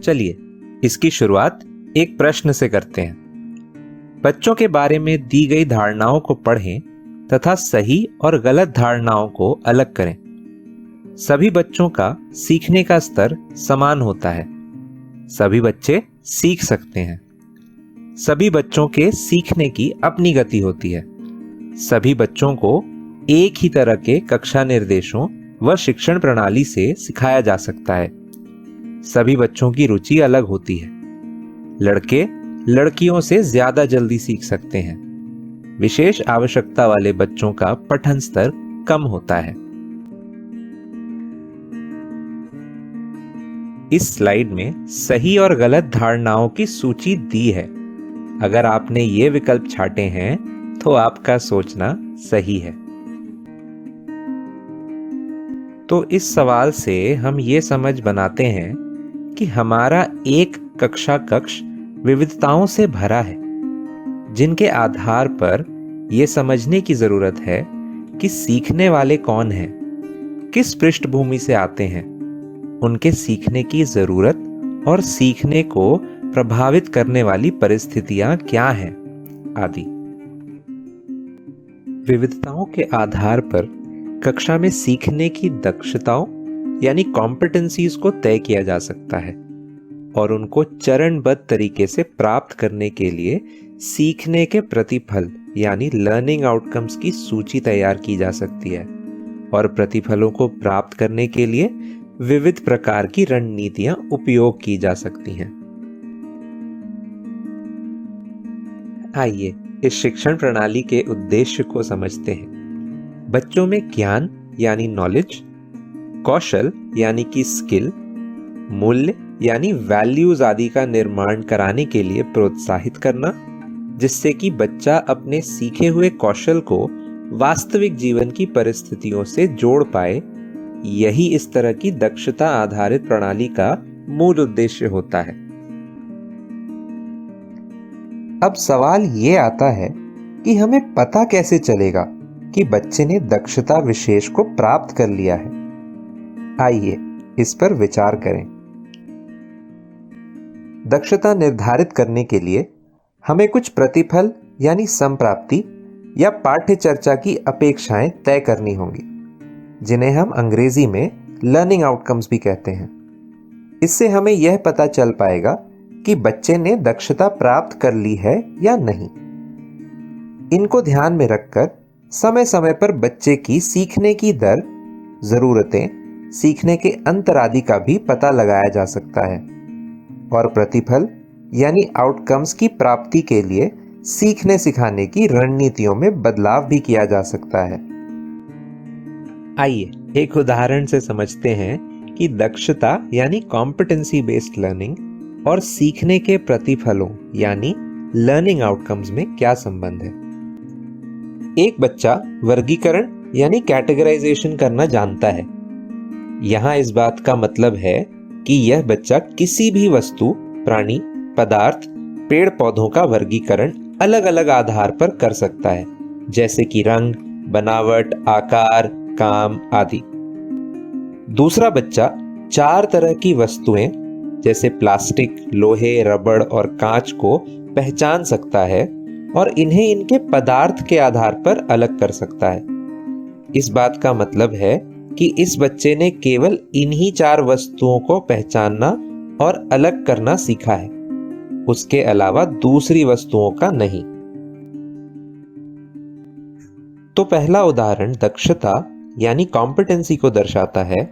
चलिए इसकी शुरुआत एक प्रश्न से करते हैं। बच्चों के बारे में दी गई धारणाओं को पढ़ें तथा सही और गलत धारणाओं को अलग करें। सभी बच्चों का सीखने का स्तर समान होता है। सभी बच्चे सीख सकते हैं। सभी बच्चों के सीखने की अपनी गति होती है। सभी बच्चों को एक ही तरह के कक्षा निर्देशों व शिक्षण प्रणाली से सिखाया जा सकता है। सभी बच्चों की रुचि अलग होती है। लड़के लड़कियों से ज्यादा जल्दी सीख सकते हैं। विशेष आवश्यकता वाले बच्चों का पठन स्तर कम होता है। इस स्लाइड में सही और गलत धारणाओं की सूची दी है। अगर आपने ये विकल्प छांटे हैं तो आपका सोचना सही है। तो इस सवाल से हम ये समझ बनाते हैं कि हमारा एक कक्षा कक्ष विविधताओं से भरा है, जिनके आधार पर यह समझने की जरूरत है कि सीखने वाले कौन हैं, किस पृष्ठभूमि से आते हैं, उनके सीखने की जरूरत और सीखने को प्रभावित करने वाली परिस्थितियां क्या हैं आदि। विविधताओं के आधार पर कक्षा में सीखने की दक्षताओं यानी कॉम्पिटेंसीज को तय किया जा सकता है और उनको चरणबद्ध तरीके से प्राप्त करने के लिए सीखने के प्रतिफल यानी लर्निंग आउटकम्स की सूची तैयार की जा सकती है और प्रतिफलों को प्राप्त करने के लिए विविध प्रकार की रणनीतियां उपयोग की जा सकती हैं। आइए इस शिक्षण प्रणाली के उद्देश्य को समझते हैं। बच्चों में ज्ञान यानी नॉलेज, कौशल यानी कि स्किल, मूल्य यानी वैल्यूज आदि का निर्माण कराने के लिए प्रोत्साहित करना, जिससे कि बच्चा अपने सीखे हुए कौशल को वास्तविक जीवन की परिस्थितियों से जोड़ पाए, यही इस तरह की दक्षता आधारित प्रणाली का मूल उद्देश्य होता है। अब सवाल ये आता है कि हमें पता कैसे चलेगा कि बच्चे ने दक्षता विशेष को प्राप्त कर लिया है। आइए इस पर विचार करें। दक्षता निर्धारित करने के लिए हमें कुछ प्रतिफल यानी संप्राप्ति या पाठ्य चर्चा की अपेक्षाएं तय करनी होंगी, जिन्हें हम अंग्रेजी में लर्निंग आउटकम्स भी कहते हैं। इससे हमें यह पता चल पाएगा कि बच्चे ने दक्षता प्राप्त कर ली है या नहीं। इनको ध्यान में रखकर समय समय पर बच्चे की सीखने की दर, जरूरतें, सीखने के अंतर आदि का भी पता लगाया जा सकता है और प्रतिफल यानी आउटकम्स की प्राप्ति के लिए सीखने सिखाने की रणनीतियों में बदलाव भी किया जा सकता है। आइए एक उदाहरण से समझते हैं कि दक्षता यानी कॉम्पिटेंसी बेस्ड लर्निंग और सीखने के प्रतिफलों यानी लर्निंग आउटकम्स में क्या संबंध है। एक बच्चा वर्गीकरण यानी कैटेगराइजेशन करना जानता है। यहां इस बात का मतलब है कि यह बच्चा किसी भी वस्तु, प्राणी, पदार्थ, पेड़ पौधों का वर्गीकरण अलग अलग आधार पर कर सकता है, जैसे कि रंग, बनावट, आकार, काम आदि। दूसरा बच्चा 4 तरह की वस्तुएं जैसे प्लास्टिक, लोहे, रबड़ और कांच को पहचान सकता है और इन्हें इनके पदार्थ के आधार पर अलग कर सकता है। इस बात का मतलब है कि इस बच्चे ने केवल इन्हीं 4 वस्तुओं को पहचानना और अलग करना सीखा है, उसके अलावा दूसरी वस्तुओं का नहीं। तो पहला उदाहरण दक्षता यानी कॉम्पिटेंसी को दर्शाता है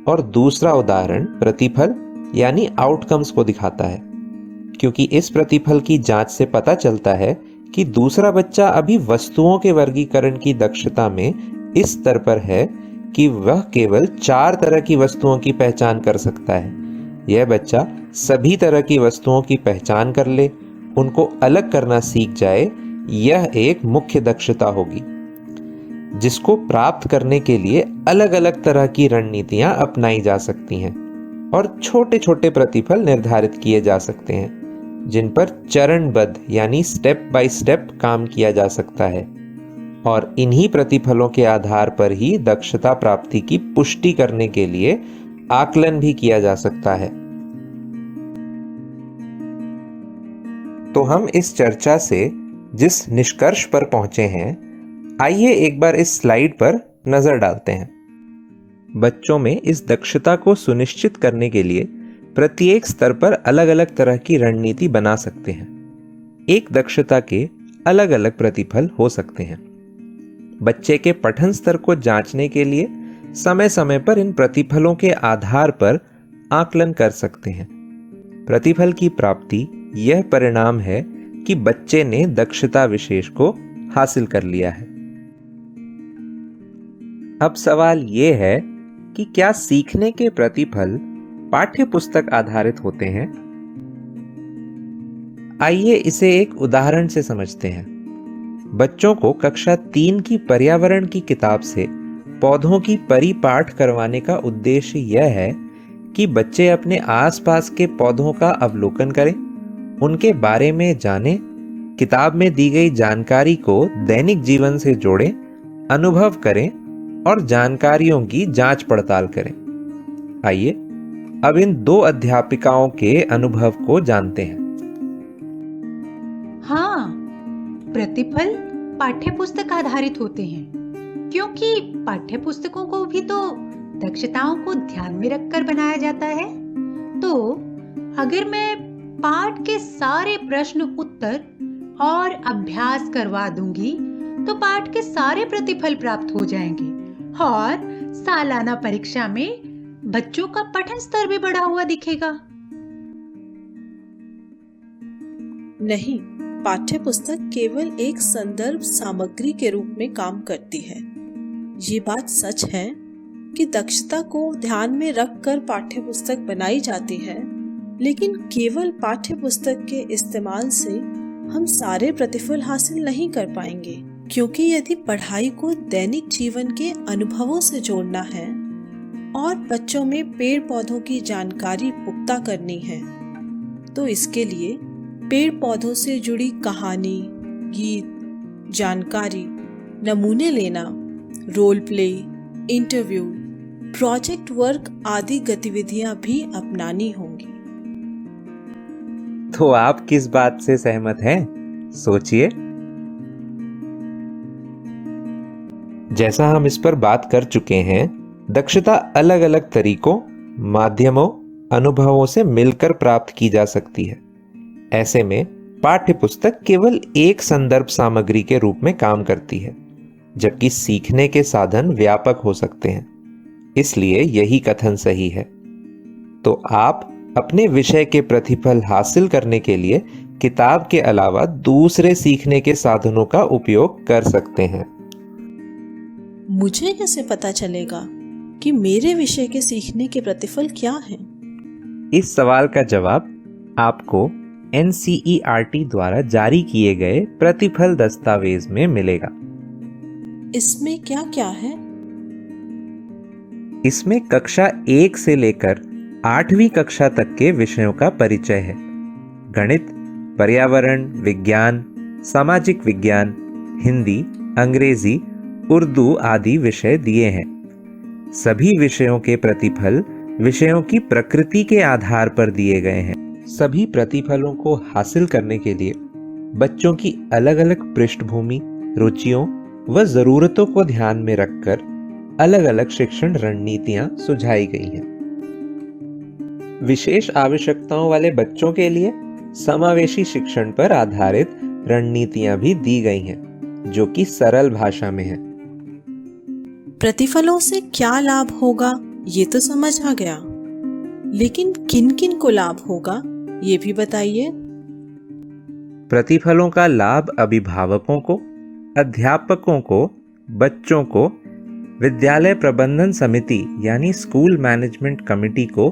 और दूसरा उदाहरण प्रतिफल यानी आउटकम्स को दिखाता है, क्योंकि इस प्रतिफल की जांच से पता चलता है कि दूसरा बच्चा अभी वस्तुओं के वर्गीकरण की दक्षता में इस स्तर पर है कि वह केवल 4 तरह की वस्तुओं की पहचान कर सकता है। यह बच्चा सभी तरह की वस्तुओं की पहचान कर ले, उनको अलग करना सीख जाए, यह एक मुख्य दक्षता होगी, जिसको प्राप्त करने के लिए अलग अलग तरह की रणनीतियां अपनाई जा सकती हैं और छोटे छोटे प्रतिफल निर्धारित किए जा सकते हैं, जिन पर चरणबद्ध यानी स्टेप बाय स्टेप काम किया जा सकता है और इन्हीं प्रतिफलों के आधार पर ही दक्षता प्राप्ति की पुष्टि करने के लिए आकलन भी किया जा सकता है। तो हम इस चर्चा से जिस निष्कर्ष पर पहुंचे हैं, आइए एक बार इस स्लाइड पर नजर डालते हैं। बच्चों में इस दक्षता को सुनिश्चित करने के लिए प्रत्येक स्तर पर अलग अलग तरह की रणनीति बना सकते हैं। एक दक्षता के अलग अलग प्रतिफल हो सकते हैं। बच्चे के पठन स्तर को जांचने के लिए समय समय पर इन प्रतिफलों के आधार पर आकलन कर सकते हैं। प्रतिफल की प्राप्ति यह परिणाम है कि बच्चे ने दक्षता विशेष को हासिल कर लिया है। अब सवाल यह है कि क्या सीखने के प्रतिफल पाठ्य पुस्तक आधारित होते हैं? आइए इसे एक उदाहरण से समझते हैं। बच्चों को कक्षा 3 की पर्यावरण की किताब से पौधों की परिपाठ करवाने का उद्देश्य यह है कि बच्चे अपने आसपास के पौधों का अवलोकन करें, उनके बारे में जानें, किताब में दी गई जानकारी को दैनिक जीवन से जोड़ें, अनुभव करें और जानकारियों की जांच पड़ताल करें। आइए अब इन 2 अध्यापिकाओं के अनुभव को जानते हैं। हाँ, प्रतिफल पाठ्यपुस्तक आधारित होते हैं, क्योंकि पाठ्यपुस्तकों को भी तो दक्षताओं को ध्यान में रखकर बनाया जाता है। तो अगर मैं पाठ के सारे प्रश्न उत्तर और अभ्यास करवा दूंगी तो पाठ के सारे प्रतिफल प्राप्त हो जाएंगे और सालाना परीक्षा में बच्चों का पठन स्तर भी बढ़ा हुआ दिखेगा। नहीं, पाठ्यपुस्तक केवल एक संदर्भ सामग्री के रूप में काम करती है। ये बात सच है कि दक्षता को ध्यान में रखकर पाठ्यपुस्तक बनाई जाती है, लेकिन केवल पाठ्यपुस्तक के इस्तेमाल से हम सारे प्रतिफल हासिल नहीं कर पाएंगे, क्योंकि यदि पढ़ाई को दैनिक जीवन के अनुभवों से जोड़ना है और बच्चों में पेड़ पौधों की जानकारी पुख्ता करनी है, तो इसके लिए पेड़ पौधों से जुड़ी कहानी, गीत, जानकारी, नमूने लेना, role play, interview, project work आदि गतिविधियां भी अपनानी होंगी। तो आप किस बात से सहमत हैं? सोचिए। जैसा हम इस पर बात कर चुके हैं, दक्षता अलग अलग तरीकों, माध्यमों, अनुभवों से मिलकर प्राप्त की जा सकती है। ऐसे में पाठ्यपुस्तक केवल एक संदर्भ सामग्री के रूप में काम करती है, जबकि सीखने के साधन व्यापक हो सकते हैं। इसलिए यही कथन सही है। तो आप अपने विषय के प्रतिफल हासिल करने के लिए किताब के अलावा दूसरे सीखने के साधनों का उपयोग कर सकते हैं। मुझे कैसे पता चलेगा कि मेरे विषय के सीखने के प्रतिफल क्या हैं? इस सवाल का जवाब आपको NCERT द्वारा जारी किए गए प्रतिफल दस्तावेज में मिलेगा। इसमें क्या क्या है? इसमें कक्षा 1 से लेकर 8वीं कक्षा तक के विषयों का परिचय है। गणित, पर्यावरण, विज्ञान, सामाजिक विज्ञान, हिंदी, अंग्रेजी, उर्दू आदि विषय दिए हैं। सभी विषयों के प्रतिफल विषयों की प्रकृति के आधार पर दिए गए हैं। सभी प्रतिफलों को हासिल करने के लिए बच्चों की अलग अलग पृष्ठभूमि, रुचियों व जरूरतों को ध्यान में रखकर अलग अलग शिक्षण रणनीतियां सुझाई गई हैं। विशेष आवश्यकताओं वाले बच्चों के लिए समावेशी शिक्षण पर आधारित रणनीतियां भी दी गई हैं, जो कि सरल भाषा में है। प्रतिफलों से क्या लाभ होगा ये तो समझ आ गया, लेकिन किन किन को लाभ होगा ये भी बताइए। प्रतिफलों का लाभ अभिभावकों को, अध्यापकों को, बच्चों को, विद्यालय प्रबंधन समिति यानी स्कूल मैनेजमेंट कमेटी को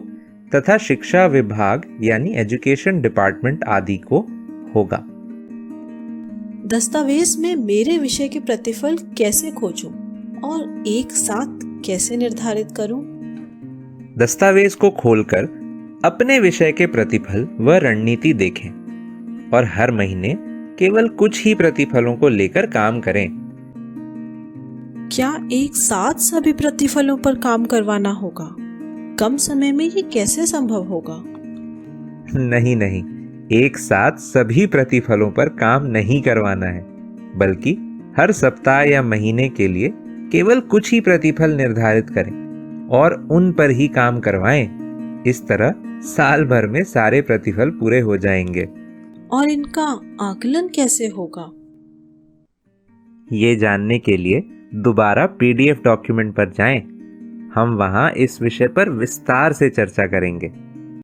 तथा शिक्षा विभाग यानी एजुकेशन डिपार्टमेंट आदि को होगा। दस्तावेज में मेरे विषय के प्रतिफल कैसे खोजूं और एक साथ कैसे निर्धारित करूं? दस्तावेज को खोलकर अपने विषय के प्रतिफल व रणनीति देखें और हर महीने केवल कुछ ही प्रतिफलों को लेकर काम करें। क्या एक साथ सभी प्रतिफलों पर काम करवाना होगा? कम समय में ये कैसे संभव होगा? नहीं, एक साथ सभी प्रतिफलों पर काम नहीं करवाना है, बल्कि हर सप्ताह या महीने के लिए केवल कुछ ही प्रतिफल निर्धारित करें और उन पर ही काम करवाएं। इस तरह साल भर में सारे प्रतिफल पूरे हो जाएंगे। और इनका आकलन कैसे होगा? ये जानने के लिए दोबारा PDF डॉक्यूमेंट पर जाएं। हम वहां इस विषय पर विस्तार से चर्चा करेंगे।